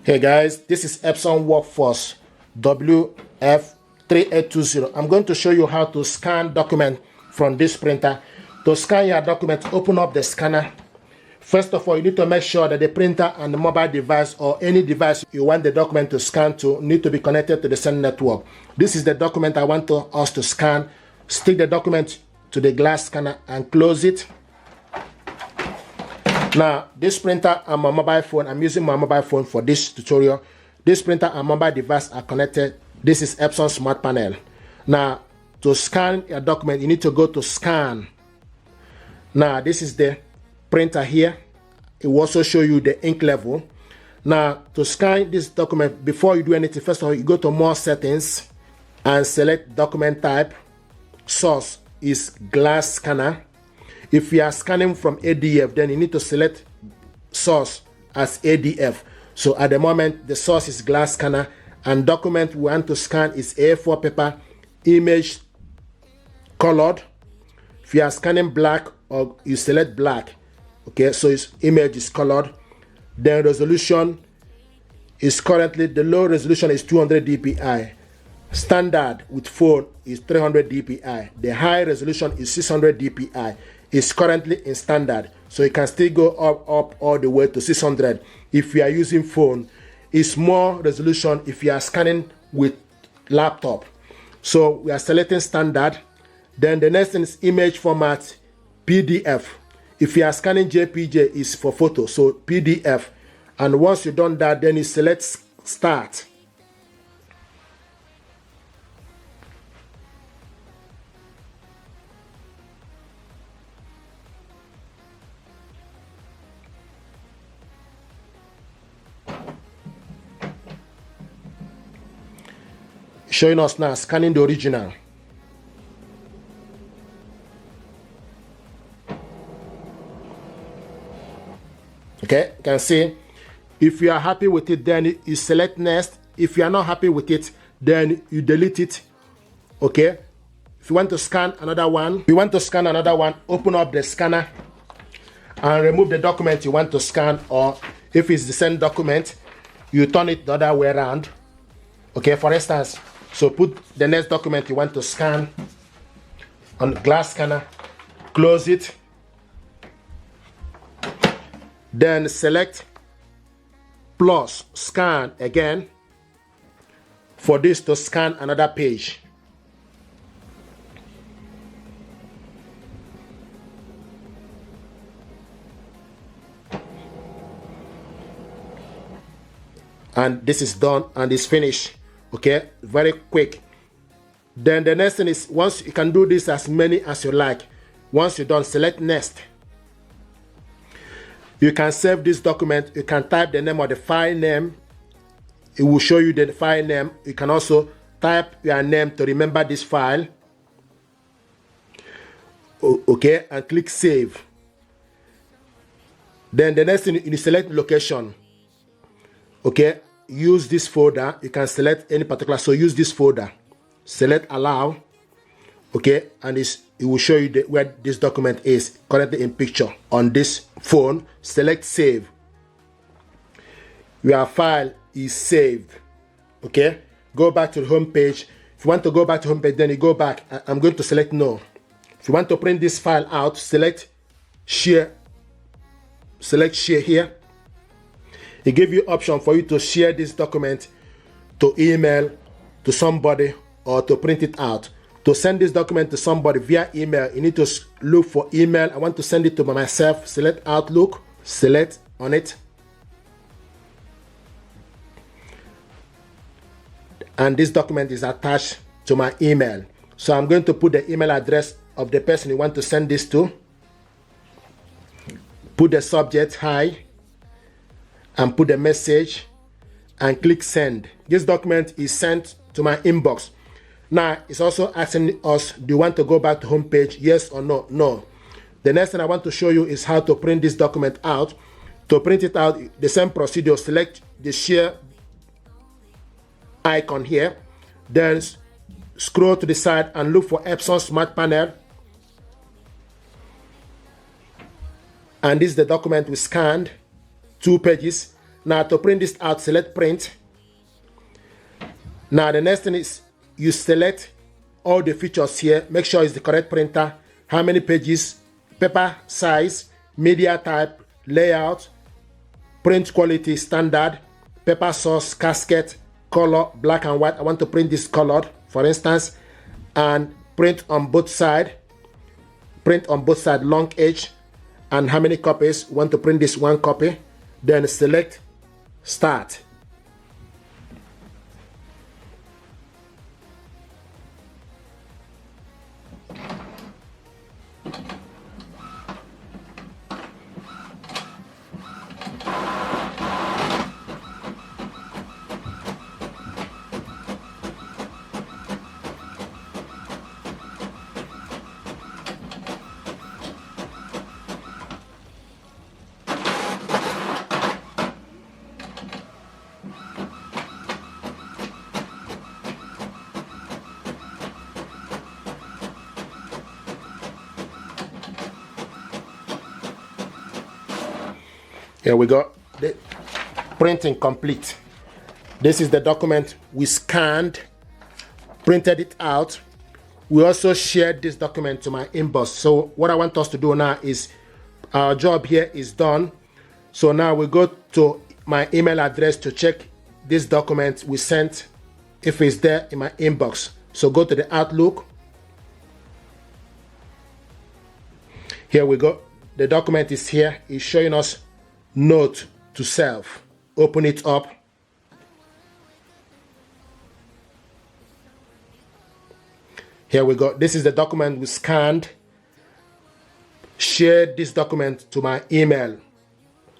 Hey guys, this is Epson Workforce WF3820. I'm going to show you how to scan document from this printer. To scan your document, open up the scanner. First of all, you need to make sure that the printer and the mobile device or any device you want the document to scan to need to be connected to the same network. This is the document I want us to scan. Stick the document to the glass scanner and close it. Now, this printer and my mobile phone, I'm using my mobile phone for this tutorial. This printer and mobile device are connected. This is Epson Smart Panel. Now, to scan your document, you need to go to Scan. Now, this is the printer here. It will also show you the ink level. Now, to scan this document, before you do anything, first of all, you go to More Settings and select Document Type. Source is Glass Scanner. If you are scanning from ADF, then you need to select source as ADF. So at the moment, the source is glass scanner, and document we want to scan is A4 paper, image colored. If you are scanning black, or you select black, okay, so its image is colored. Then resolution is currently, the low resolution is 200 dpi. Standard with phone is 300 dpi. The high resolution is 600 dpi. Is currently in standard, so it can still go up all the way to 600 if you are using phone. It's more resolution if you are scanning with laptop. So we are selecting standard. Then the next thing is image format, PDF. If you are scanning JPG, is for photo, so PDF. And once you've done that, then you select start. Showing us now scanning the original. Okay, you can see if you are happy with it, then you select next. If you are not happy with it, then you delete it. Okay, if you want to scan another one, open up the scanner and remove the document you want to scan, or if it's the same document, you turn it the other way around. Okay, for instance, so put the next document you want to scan on the glass scanner, close it, then select plus scan again for this to scan another page. And this is done and it's finished. Okay, very quick. Then the next thing is, once you can do this as many as you like. Once you're done, select next. You can save this document. You can type the name of the file name. It will show you the file name. You can also type your name to remember this file. Okay, and click save. Then the next thing, you select location. Okay, use this folder. You can select any particular, so use this folder. Select allow. Okay, and it will show you where this document is currently in picture on this phone. Select save. Your file is saved. Okay, go back to the home page. If you want to go back to home page, then you go back. I'm going to select no. If you want to print this file out, select share. Select share here. It gives you option for you to share this document to email to somebody or to print it out. To send this document to somebody via email, you need to look for email. I want to send it to myself. Select Outlook, select on it. And this document is attached to my email. So I'm going to put the email address of the person you want to send this to. Put the subject hi, and put the message and click send. This document is sent to my inbox. Now it's also asking us, do you want to go back to home page? Yes or no? No. The next thing I want to show you is how to print this document out. To print it out, the same procedure. Select the share icon here, then scroll to the side and look for Epson Smart Panel. And this is the document we scanned. 2 pages. Now to print this out, select print. Now the next thing is you select all the features here. Make sure it's the correct printer. How many pages, paper size, media type, layout, print quality standard, paper source, casket, color, black and white. I want to print this colored, for instance, and print on both sides. Print on both sides, long edge, and how many copies. Want to print this 1 copy. Then select start. Here we go. The printing complete. This is the document we scanned, printed it out. We also shared this document to my inbox. So what I want us to do now is our job here is done. So now we go to my email address to check this document we sent, if it's there in my inbox. So go to the Outlook. Here we go. The document is here. It's showing us note to self. Open it up. Here we go. This is the document we scanned. Shared this document to my email.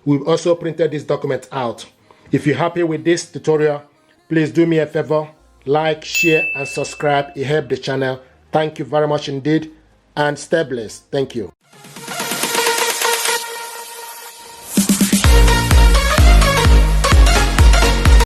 We've also printed this document out. If you're happy with this tutorial, please do me a favor, like, share, and subscribe. It helps the channel. Thank you very much indeed, and stay blessed. Thank you.